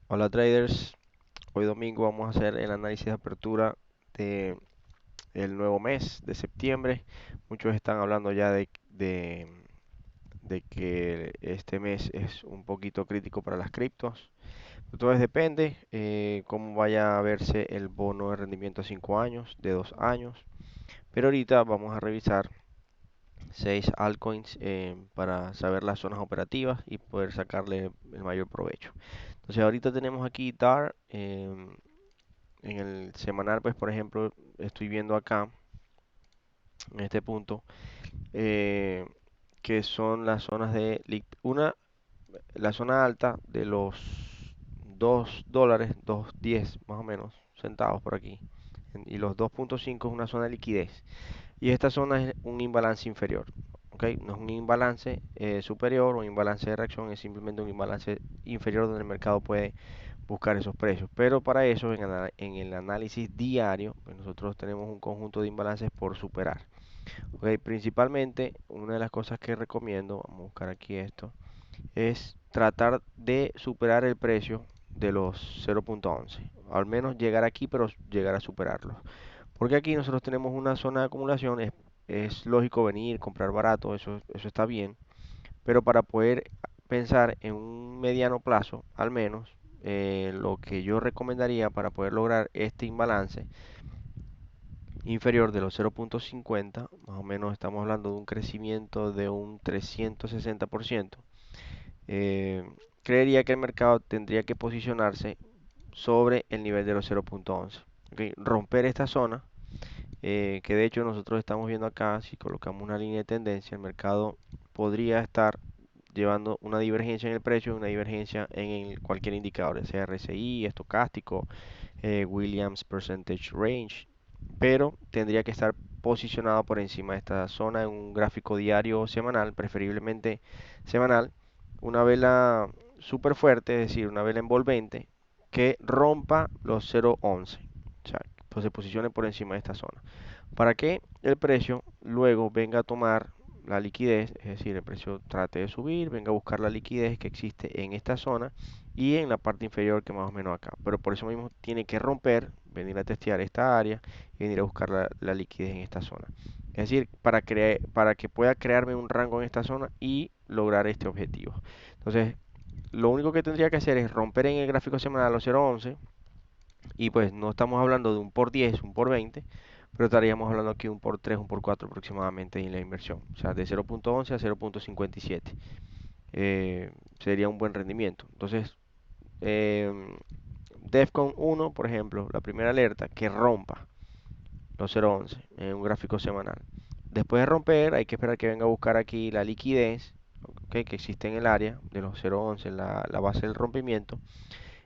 Hola traders, hoy domingo vamos a hacer el análisis de apertura de el nuevo mes de septiembre. Muchos están hablando ya de que este mes es un poquito crítico para las criptos. Entonces depende cómo vaya a verse el bono de rendimiento a 5 años, de 2 años. Pero ahorita vamos a revisar 6 altcoins para saber las zonas operativas y poder sacarle el mayor provecho. Entonces ahorita tenemos aquí DAR. En el semanal, pues por ejemplo, estoy viendo acá, en este punto, eh, que son las zonas de la zona alta de los 2 dólares, 2.10 más o menos, centavos por aquí. Y los 2.5 es una zona de liquidez. Y esta zona es un imbalance inferior. ¿Ok? No es un imbalance superior o un imbalance de reacción, es simplemente un imbalance inferior donde el mercado puede buscar esos precios. Pero para eso, en el análisis diario, pues nosotros tenemos un conjunto de imbalances por superar. ¿Ok? Principalmente, una de las cosas que recomiendo, vamos a buscar aquí esto, es tratar de superar el precio de los 0.11. Al menos llegar aquí, pero llegar a superarlo. Porque aquí nosotros tenemos una zona de acumulación, es lógico venir, comprar barato, eso está bien, pero para poder pensar en un mediano plazo, al menos, lo que yo recomendaría para poder lograr este imbalance inferior de los 0.50, más o menos estamos hablando de un crecimiento de un 360%, eh, creería que el mercado tendría que posicionarse sobre el nivel de los 0.11. ¿Ok? Romper esta zona que de hecho nosotros estamos viendo acá, si colocamos una línea de tendencia, el mercado podría estar llevando una divergencia en el precio, una divergencia en cualquier indicador, sea RSI, estocástico, Williams Percentage Range, pero tendría que estar posicionado por encima de esta zona en un gráfico diario o semanal, preferiblemente semanal, una vela súper fuerte, es decir, una vela envolvente que rompa los 0.11, o sea, pues se posicione por encima de esta zona para que el precio luego venga a tomar la liquidez, es decir, el precio trate de subir, venga a buscar la liquidez que existe en esta zona y en la parte inferior que más o menos acá. Pero por eso mismo tiene que romper, venir a testear esta área y venir a buscar la liquidez en esta zona. Es decir, para que pueda crearme un rango en esta zona y lograr este objetivo. Entonces, lo único que tendría que hacer es romper en el gráfico semanal los 0.11 y pues no estamos hablando de un por 10, un por 20, pero estaríamos hablando aquí de un por 3, un por 4 aproximadamente en la inversión. O sea, de 0.11 a 0.57. Sería un buen rendimiento. Entonces, eh, DEFCON 1, por ejemplo, la primera alerta, que rompa los 0.11 en un gráfico semanal. Después de romper, hay que esperar que venga a buscar aquí la liquidez, ¿ok? Que existe en el área de los 0.11, la base del rompimiento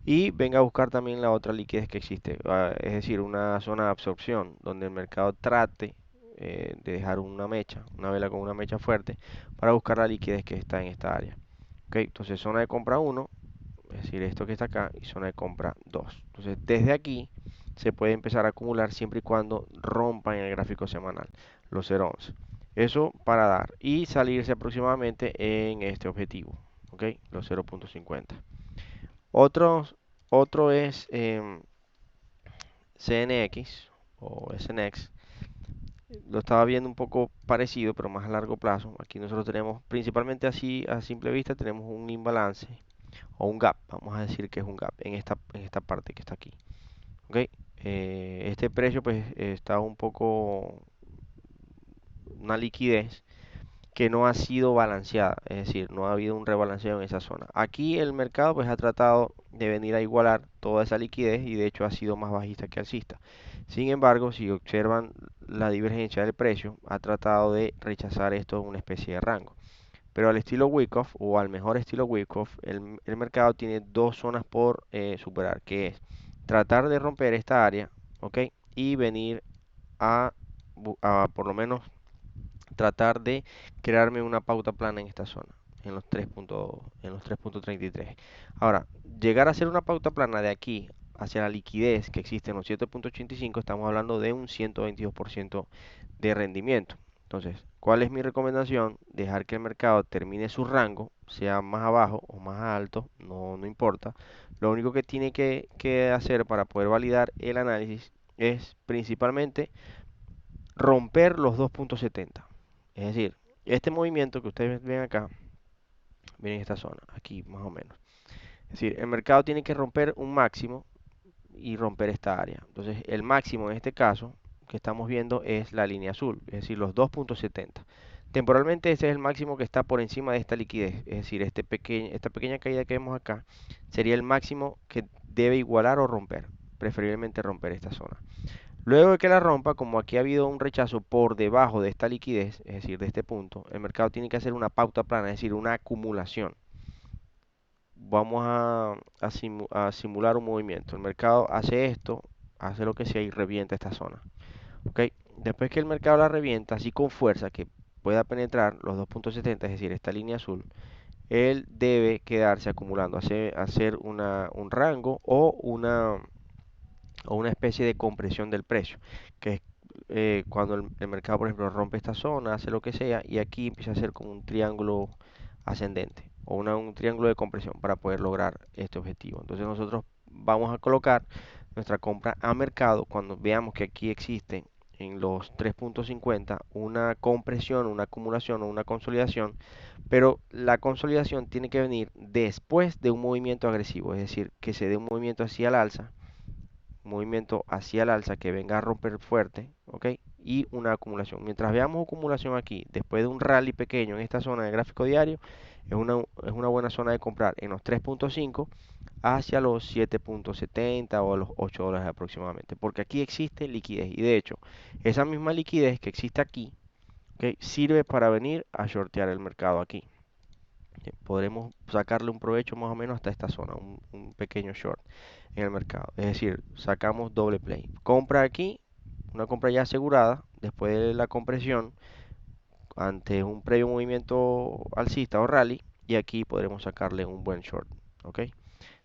y venga a buscar también la otra liquidez que existe, es decir, una zona de absorción donde el mercado trate de dejar una mecha, una vela con una mecha fuerte para buscar la liquidez que está en esta área. Ok, entonces zona de compra uno, es decir, esto que está acá, y zona de compra 2. Entonces desde aquí se puede empezar a acumular siempre y cuando rompan el gráfico semanal, los 0.11. Eso para dar y salirse aproximadamente en este objetivo, ok, los 0.50. Otros, otro es CNX o SNX. Lo estaba viendo un poco parecido, pero más a largo plazo. Aquí nosotros tenemos, principalmente así a simple vista, tenemos un imbalance o un gap. Vamos a decir que es un gap en esta parte que está aquí. ¿Ok? Este precio pues está un poco, una liquidez que no ha sido balanceada, es decir, no ha habido un rebalanceo en esa zona. Aquí el mercado pues ha tratado de venir a igualar toda esa liquidez y de hecho ha sido más bajista que alcista. Sin embargo, si observan la divergencia del precio, ha tratado de rechazar esto en una especie de rango. Pero al estilo Wyckoff o al mejor estilo Wyckoff, el mercado tiene dos zonas por superar, que es tratar de romper esta área, ¿ok? Y venir a, a por lo menos tratar de crearme una pauta plana en esta zona, en los 3.33. Ahora, llegar a hacer una pauta plana de aquí hacia la liquidez que existe en los 7.85, estamos hablando de un 122% de rendimiento. Entonces, ¿cuál es mi recomendación? Dejar que el mercado termine su rango, sea más abajo o más alto, no importa. Lo único que tiene que hacer para poder validar el análisis es principalmente romper los 2.70. Es decir, este movimiento que ustedes ven acá, miren esta zona, aquí más o menos. Es decir, el mercado tiene que romper un máximo y romper esta área. Entonces, el máximo en este caso que estamos viendo es la línea azul, es decir, los 2.70. Temporalmente ese es el máximo que está por encima de esta liquidez, es decir, esta pequeña caída que vemos acá sería el máximo que debe igualar o romper, preferiblemente romper esta zona. Luego de que la rompa, como aquí ha habido un rechazo por debajo de esta liquidez, es decir, de este punto, el mercado tiene que hacer una pauta plana, es decir, una acumulación. Vamos a simular un movimiento. El mercado hace esto, hace lo que sea y revienta esta zona. ¿Ok? Después que el mercado la revienta, así con fuerza, que pueda penetrar los 2.70, es decir, esta línea azul, él debe quedarse acumulando, hacer un rango o una especie de compresión del precio, que es cuando el mercado, por ejemplo, rompe esta zona, hace lo que sea, y aquí empieza a hacer como un triángulo ascendente o un triángulo de compresión para poder lograr este objetivo. Entonces nosotros vamos a colocar nuestra compra a mercado cuando veamos que aquí existe en los 3.50 una compresión, una acumulación o una consolidación, pero la consolidación tiene que venir después de un movimiento agresivo, es decir, que se dé un movimiento hacia el alza, movimiento hacia el alza que venga a romper fuerte, ¿ok? Y una acumulación. Mientras veamos acumulación aquí, después de un rally pequeño en esta zona de gráfico diario, es una buena zona de comprar en los 3.5 hacia los 7.70 o los $8 aproximadamente, porque aquí existe liquidez y de hecho, esa misma liquidez que existe aquí, ¿ok? Sirve para venir a shortear el mercado aquí. Podremos sacarle un provecho más o menos hasta esta zona, un pequeño short en el mercado. Es decir, sacamos doble play. Compra aquí, una compra ya asegurada, después de la compresión, ante un previo movimiento alcista o rally, y aquí podremos sacarle un buen short. ¿Ok?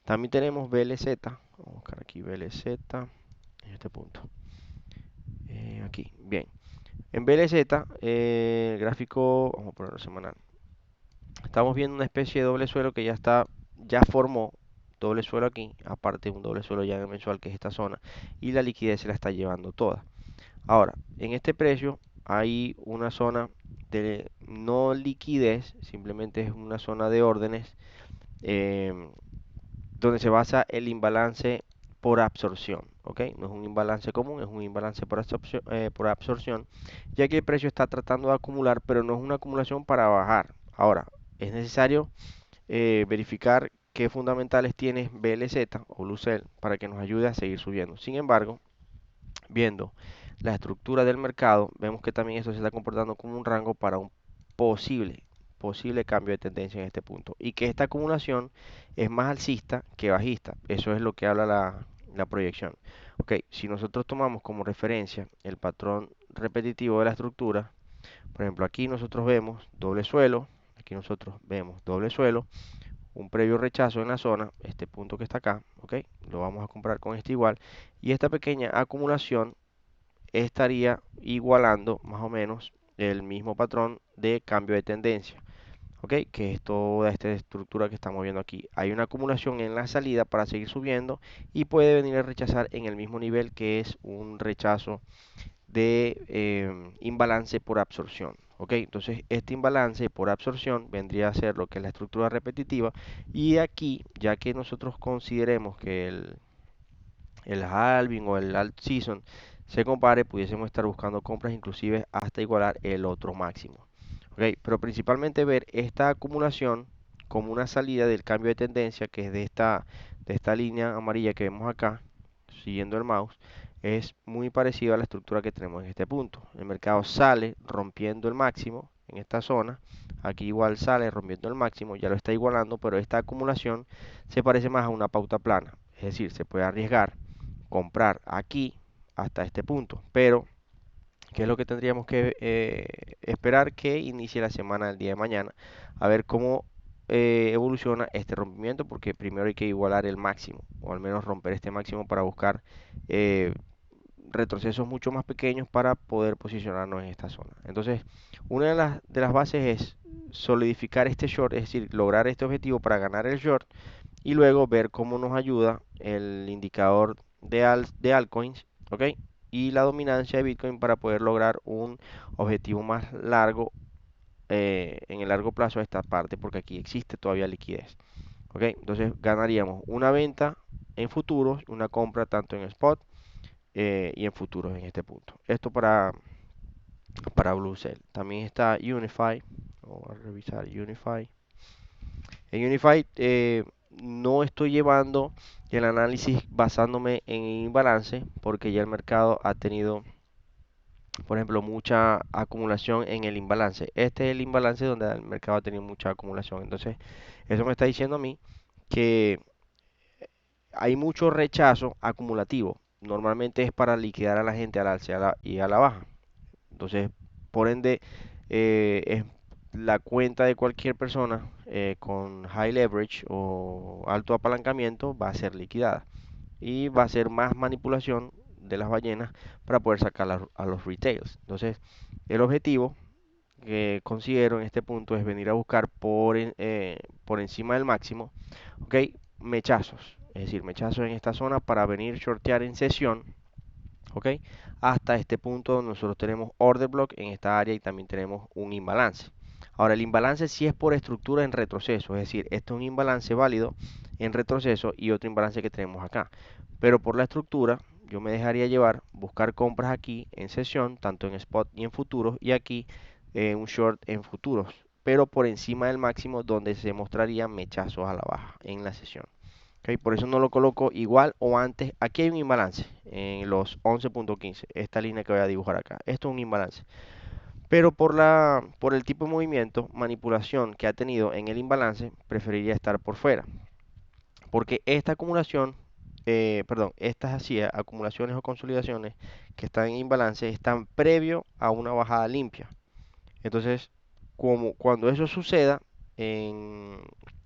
También tenemos BLZ, vamos a buscar aquí BLZ, en este punto. Aquí, bien. En BLZ, el gráfico, vamos a ponerlo semanal. Estamos viendo una especie de doble suelo que ya formó doble suelo aquí, aparte de un doble suelo ya en el mensual que es esta zona, y la liquidez se la está llevando toda. Ahora, en este precio hay una zona de no liquidez, simplemente es una zona de órdenes em, donde se basa el imbalance por absorción, ¿ok? No es un imbalance común, es un imbalance por absorción, ya que el precio está tratando de acumular, pero no es una acumulación para bajar. Ahora, es necesario verificar qué fundamentales tiene BLZ o Lucel para que nos ayude a seguir subiendo. Sin embargo, viendo la estructura del mercado, vemos que también esto se está comportando como un rango para un posible cambio de tendencia en este punto y que esta acumulación es más alcista que bajista. Eso es lo que habla la proyección. Ok, si nosotros tomamos como referencia el patrón repetitivo de la estructura, por ejemplo, aquí nosotros vemos doble suelo, aquí nosotros vemos doble suelo, un previo rechazo en la zona, este punto que está acá, ¿ok? Lo vamos a comprar con este igual. Y esta pequeña acumulación estaría igualando más o menos el mismo patrón de cambio de tendencia, ¿ok? Que es toda esta estructura que estamos viendo aquí. Hay una acumulación en la salida para seguir subiendo y puede venir a rechazar en el mismo nivel que es un rechazo de imbalance por absorción. ¿Ok? Entonces, este imbalance por absorción vendría a ser lo que es la estructura repetitiva. Y aquí, ya que nosotros consideremos que el halving o el alt season se compare, pudiésemos estar buscando compras inclusive hasta igualar el otro máximo. ¿Ok? Pero principalmente ver esta acumulación como una salida del cambio de tendencia, que es de esta línea amarilla que vemos acá, siguiendo el mouse, es muy parecido a la estructura que tenemos en este punto. El mercado sale rompiendo el máximo en esta zona, aquí igual sale rompiendo el máximo, ya lo está igualando, pero esta acumulación se parece más a una pauta plana, es decir, se puede arriesgar comprar aquí hasta este punto, pero ¿qué es lo que tendríamos que esperar que inicie la semana del día de mañana? A ver cómo evoluciona este rompimiento, porque primero hay que igualar el máximo, o al menos romper este máximo para buscar eh, retrocesos mucho más pequeños para poder posicionarnos en esta zona. Entonces, una de las bases es solidificar este short, es decir, lograr este objetivo para ganar el short y luego ver cómo nos ayuda el indicador de altcoins, ¿ok? Y la dominancia de Bitcoin para poder lograr un objetivo más largo en el largo plazo de esta parte, porque aquí existe todavía liquidez, ¿ok? Entonces ganaríamos una venta en futuros, una compra tanto en spot y en futuros en este punto. Esto para Blue Cell. También está Unify. Vamos a revisar Unify. En Unify no estoy llevando el análisis basándome en imbalance porque ya el mercado ha tenido, por ejemplo, mucha acumulación en el imbalance. Este es el imbalance donde el mercado ha tenido mucha acumulación. Entonces, eso me está diciendo a mí que hay mucho rechazo acumulativo. Normalmente es para liquidar a la gente al alza y a la baja. Entonces, por ende, es la cuenta de cualquier persona con high leverage o alto apalancamiento va a ser liquidada y va a ser más manipulación de las ballenas para poder sacar a los retails. Entonces, el objetivo que considero en este punto es venir a buscar por encima del máximo, ¿ok? Mechazos, es decir, mechazos en esta zona para venir shortear en sesión, ¿ok? Hasta este punto donde nosotros tenemos order block en esta área y también tenemos un imbalance. Ahora, el imbalance sí es por estructura en retroceso, es decir, este es un imbalance válido en retroceso y otro imbalance que tenemos acá. Pero por la estructura, yo me dejaría llevar, buscar compras aquí en sesión, tanto en spot y en futuros, y aquí un short en futuros, pero por encima del máximo donde se mostrarían mechazos a la baja en la sesión. Ok, por eso no lo coloco igual o antes. Aquí hay un imbalance en los 11.15. Esta línea que voy a dibujar acá. Esto es un imbalance. Pero por el tipo de movimiento, manipulación que ha tenido en el imbalance, preferiría estar por fuera. Porque esta acumulación, perdón, estas así, acumulaciones o consolidaciones que están en imbalance están previo a una bajada limpia. Entonces, como cuando eso suceda en,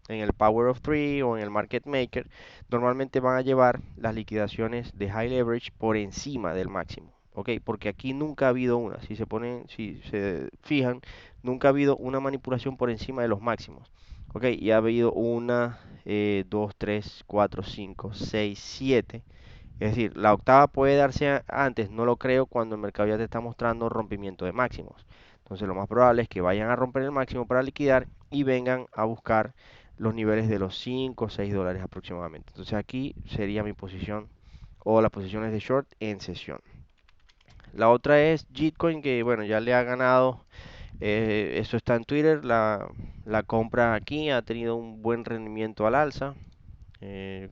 en el Power of Three o en el Market Maker, normalmente van a llevar las liquidaciones de high leverage por encima del máximo. ¿Ok? Porque aquí nunca ha habido una. Si se fijan, nunca ha habido una manipulación por encima de los máximos. ¿Ok? Y ha habido una, 2, 3, 4, 5, 6, 7. Es decir, la octava puede darse antes, no lo creo, cuando el mercado ya te está mostrando rompimiento de máximos. Entonces lo más probable es que vayan a romper el máximo para liquidar y vengan a buscar los niveles de los 5 o 6 dólares aproximadamente. Entonces aquí sería mi posición o las posiciones de short en sesión. La otra es Gitcoin, que bueno, ya le ha ganado, eso está en Twitter, la compra aquí ha tenido un buen rendimiento al alza. eh,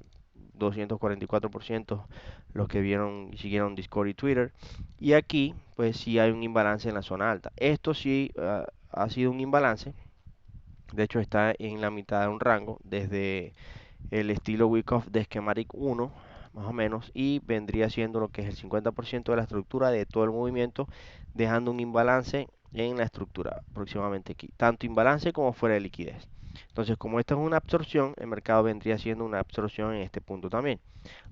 244% los que vieron y siguieron Discord y Twitter. Y aquí, pues sí hay un imbalance en la zona alta. Esto sí ha sido un imbalance. De hecho, está en la mitad de un rango desde el estilo Wyckoff de Schematic 1, más o menos, y vendría siendo lo que es el 50% de la estructura de todo el movimiento, dejando un imbalance en la estructura, aproximadamente aquí, tanto imbalance como fuera de liquidez. Entonces, como esta es una absorción, el mercado vendría siendo una absorción en este punto también.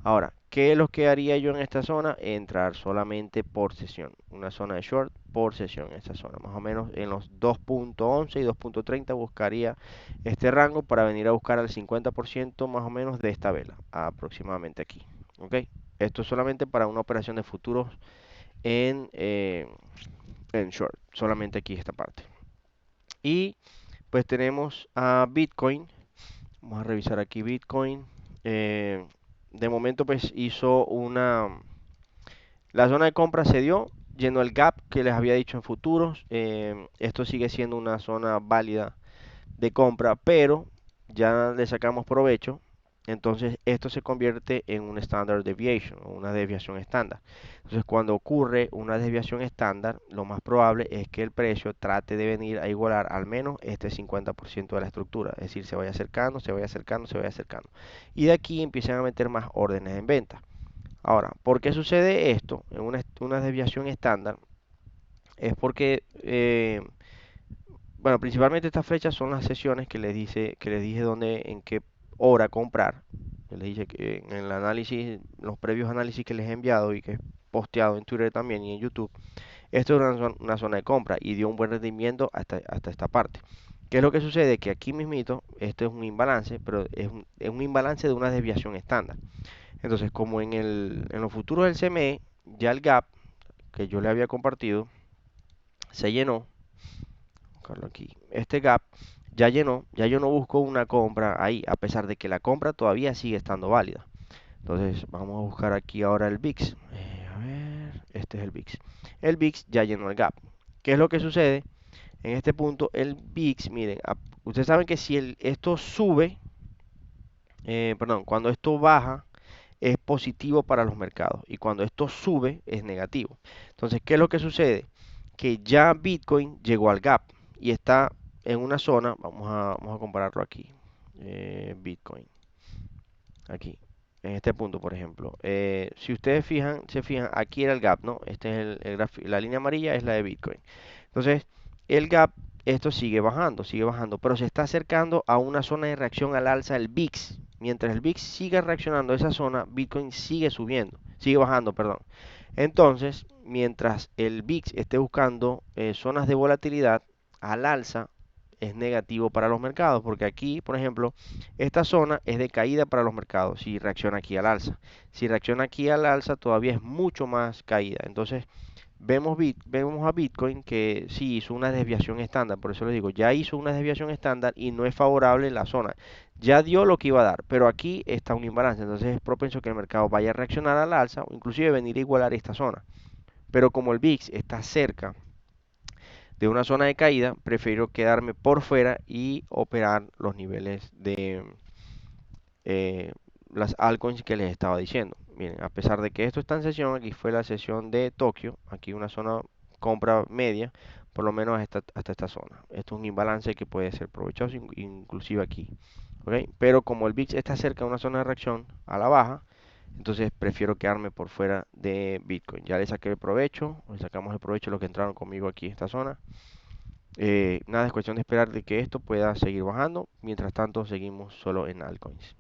Ahora, ¿qué es lo que haría yo en esta zona? Entrar solamente por sesión, una zona de short por sesión en esta zona, más o menos en los 2.11 y 2.30 buscaría este rango para venir a buscar al 50% más o menos de esta vela, aproximadamente aquí. ¿Ok? Esto es solamente para una operación de futuros en, eh, en short, solamente aquí esta parte. Y pues tenemos a Bitcoin. Vamos a revisar aquí Bitcoin. Eh, de momento pues hizo la zona de compra se dio, llenó el gap que les había dicho en futuros. Esto sigue siendo una zona válida de compra, pero ya le sacamos provecho. Entonces esto se convierte en un standard deviation o una desviación estándar. Entonces cuando ocurre una desviación estándar, lo más probable es que el precio trate de venir a igualar al menos este 50% de la estructura. Es decir, se vaya acercando, se vaya acercando, se vaya acercando. Y de aquí empiezan a meter más órdenes en venta. Ahora, ¿por qué sucede esto en una desviación estándar? Es porque bueno, principalmente estas fechas son las sesiones que les dije dónde, en qué hora comprar. Les dije que en el análisis, los previos análisis que les he enviado y que posteado en Twitter también y en YouTube, esto es una zona de compra y dio un buen rendimiento hasta esta parte. ¿Qué es lo que sucede? Que aquí mismito, esto es un imbalance, pero es un imbalance de una desviación estándar. Entonces, como en los futuros del CME, ya el gap que yo le había compartido se llenó, buscarlo aquí, este gap ya llenó, ya yo no busco una compra ahí, a pesar de que la compra todavía sigue estando válida. Entonces, vamos a buscar aquí ahora el VIX. A ver, este es el VIX. El VIX ya llenó el gap. ¿Qué es lo que sucede? En este punto, el VIX, miren, ustedes saben que si esto sube, perdón, cuando esto baja, es positivo para los mercados y cuando esto sube es negativo. Entonces, ¿qué es lo que sucede? Que ya Bitcoin llegó al gap y está en una zona, vamos a compararlo aquí, Bitcoin, aquí, en este punto, por ejemplo. Si ustedes se fijan, aquí era el gap, ¿no? Este es la línea amarilla es la de Bitcoin. Entonces, el gap, esto sigue bajando, pero se está acercando a una zona de reacción al alza del VIX. Mientras el VIX siga reaccionando a esa zona, Bitcoin sigue subiendo, sigue bajando, perdón. Entonces, mientras el VIX esté buscando zonas de volatilidad al alza, es negativo para los mercados, porque aquí, por ejemplo, esta zona es de caída para los mercados si reacciona aquí al alza. Si reacciona aquí al alza, todavía es mucho más caída. Entonces, vemos a Bitcoin que sí hizo una desviación estándar, por eso les digo, ya hizo una desviación estándar y no es favorable la zona. Ya dio lo que iba a dar, pero aquí está un imbalance, entonces es propenso que el mercado vaya a reaccionar al alza o inclusive venir a igualar esta zona. Pero como el VIX está cerca de una zona de caída, prefiero quedarme por fuera y operar los niveles de eh, las altcoins que les estaba diciendo. Miren, a pesar de que esto está en sesión, aquí fue la sesión de Tokio, aquí una zona compra media, por lo menos hasta esta zona. Esto es un imbalance que puede ser provechoso, inclusive aquí. ¿Ok? Pero como el VIX está cerca de una zona de reacción a la baja, entonces prefiero quedarme por fuera de Bitcoin. Ya le saqué el provecho, le sacamos el provecho a los que entraron conmigo aquí en esta zona. Nada, es cuestión de esperar de que esto pueda seguir bajando. Mientras tanto, seguimos solo en altcoins.